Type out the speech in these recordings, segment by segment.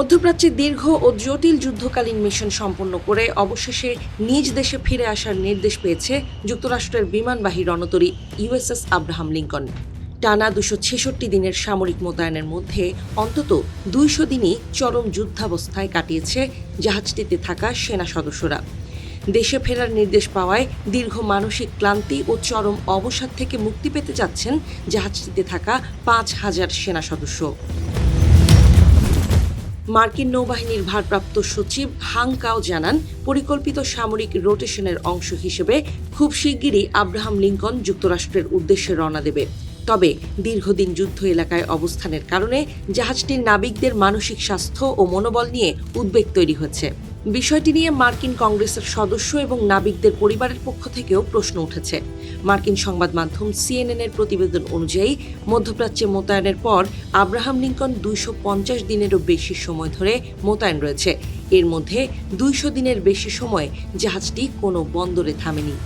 মধ্যপ্রাচ্যে দীর্ঘ ও জটিল যুদ্ধকালীন মিশন সম্পন্ন করে অবশেষে নিজ দেশে ফিরে আসার নির্দেশ পেয়েছে যুক্তরাষ্ট্রের বিমানবাহী রণতরী ইউএসএস আব্রাহাম লিঙ্কন। টানা 266 দিনের সামরিক মোতায়েনের মধ্যে অন্তত 200 দিনই চরম যুদ্ধাবস্থায় কাটিয়েছে জাহাজটিতে থাকা সেনা সদস্যরা। দেশে ফেরার নির্দেশ পাওয়ায় দীর্ঘ মানসিক ক্লান্তি ও চরম অবসাদ থেকে মুক্তি পেতে যাচ্ছেন জাহাজটিতে থাকা 5000 সেনা সদস্য। মার্কিন নৌবাহিনীর ভারপ্রাপ্ত সচিব হাং কাও জানান, পরিকল্পিত সামরিক রোটেশনের অংশ হিসেবে খুব শিগগিরই আব্রাহাম লিঙ্কন যুক্তরাষ্ট্রের উদ্দেশ্যে রওনা দেবে। তবে দীর্ঘদিন যুদ্ধ এলাকায় অবস্থানের কারণে জাহাজটির নাবিকদের মানসিক স্বাস্থ্য ও মনোবল নিয়ে উদ্বেগ তৈরি হয়েছে। বিষয়টি নিয়ে মার্কিন কংগ্রেসের সদস্য এবং নাবিকদের পরিবারের পক্ষ থেকেও প্রশ্ন উঠেছে। মার্কিন সংবাদ মাধ্যম সিএনএনের প্রতিবেদন অনুযায়ী মধ্যপ্রাচ্যে মোতায়েনের পর আব্রাহাম লিঙ্কন 250 দিনেরও বেশি সময় ধরে মোতায়েন রয়েছে। এর মধ্যে 200 দিনের বেশি সময় জাহাজটি কোনো বন্দরে থামেনি।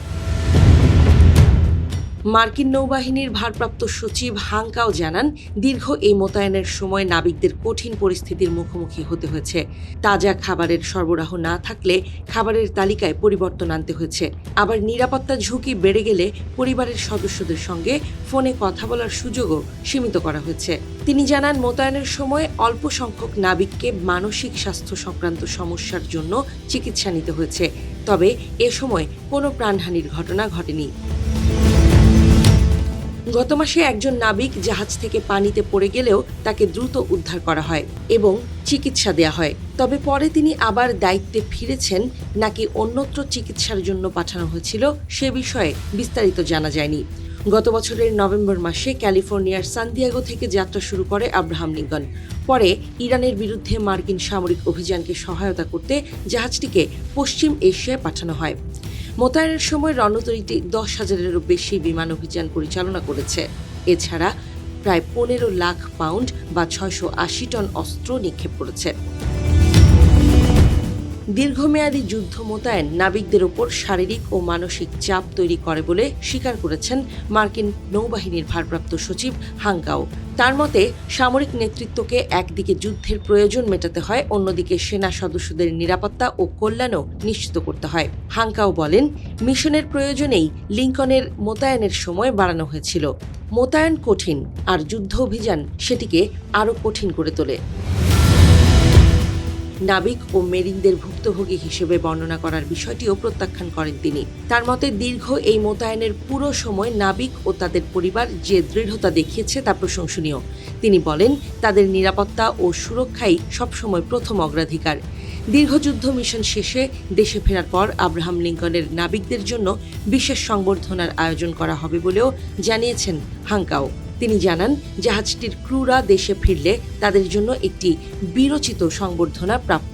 মার্কিন নৌবাহিনীর ভারপ্রাপ্ত সচিব হাং কাও জানান, দীর্ঘ এই মোতায়েনের সময় নাবিকদের কঠিন পরিস্থিতির মুখোমুখি হতে হয়েছে। তাজা খাবারের সরবরাহ না থাকলে খাবারের তালিকায় পরিবর্তন আনতে হয়েছে। আবার নিরাপত্তা ঝুঁকি বেড়ে গেলে পরিবারের সদস্যদের সঙ্গে ফোনে কথা বলার সুযোগও সীমিত করা হয়েছে। তিনি জানান, মোতায়েনের সময় অল্প সংখ্যক নাবিককে মানসিক স্বাস্থ্য সংক্রান্ত সমস্যার জন্য চিকিৎসা নিতে হয়েছে। তবে এ সময় কোনো প্রাণহানির ঘটনা ঘটেনি। গত মাসে একজন নাবিক জাহাজ থেকে পানিতে পড়ে গেলেও তাকে দ্রুত উদ্ধার করা হয় এবং চিকিৎসা দেওয়া হয়। তবে পরে তিনি আবার দায়িত্বে ফিরেছেন নাকি অন্যত্র চিকিৎসার জন্য পাঠানো হয়েছিল সে বিষয়ে বিস্তারিত জানা যায়নি। গত বছরের নভেম্বর মাসে ক্যালিফোর্নিয়ার সান দিয়েগো থেকে যাত্রা শুরু করে আব্রাহাম লিঙ্কন। পরে ইরানের বিরুদ্ধে মার্কিন সামরিক অভিযানকে সহায়তা করতে জাহাজটিকে পশ্চিম এশিয়ায় পাঠানো হয়। মোতায়েনের সময় রণতরীটি 10,000-এরও বেশি বিমান অভিযান পরিচালনা করেছে। এছাড়া প্রায় 15 লাখ পাউন্ড বা 680 টন অস্ত্র নিক্ষেপ করেছে। দীর্ঘমেয়াদী যুদ্ধ মোতায়েন নাবিকদের ওপর শারীরিক ও মানসিক চাপ তৈরি করে বলে স্বীকার করেছেন মার্কিন নৌবাহিনীর ভারপ্রাপ্ত সচিব হাং কাও। তার মতে, সামরিক নেতৃত্বকে একদিকে যুদ্ধের প্রয়োজন মেটাতে হয়, অন্যদিকে সেনা সদস্যদের নিরাপত্তা ও কল্যাণও নিশ্চিত করতে হয়। হাং কাও বলেন, মিশনের প্রয়োজনেই লিঙ্কনের মোতায়েনের সময় বাড়ানো হয়েছিল। মোতায়েন কঠিন, আর যুদ্ধ অভিযান সেটিকে আরও কঠিন করে তোলে। নাবিক ও মেরিনদের ভুক্তভোগী হিসেবে বর্ণনা করার বিষয়টিও প্রত্যাখ্যান করেন তিনি। তার মতে, দীর্ঘ এই মোতায়েনের পুরো সময় নাবিক ও তাদের পরিবার যে দৃঢ়তা দেখিয়েছে তা প্রশংসনীয়। তিনি বলেন, তাদের নিরাপত্তা ও সুরক্ষাই সবসময় প্রথম অগ্রাধিকার। দীর্ঘযুদ্ধ মিশন শেষে দেশে ফেরার পর আব্রাহাম লিঙ্কনের নাবিকদের জন্য বিশেষ সংবর্ধনার আয়োজন করা হবে বলেও জানিয়েছেন হাং কাও। তিনি জানান, জাহাজটির ক্রুরা দেশে ফিরলে তাদের জন্য একটি বীরোচিত সংবর্ধনা প্রাপ্য।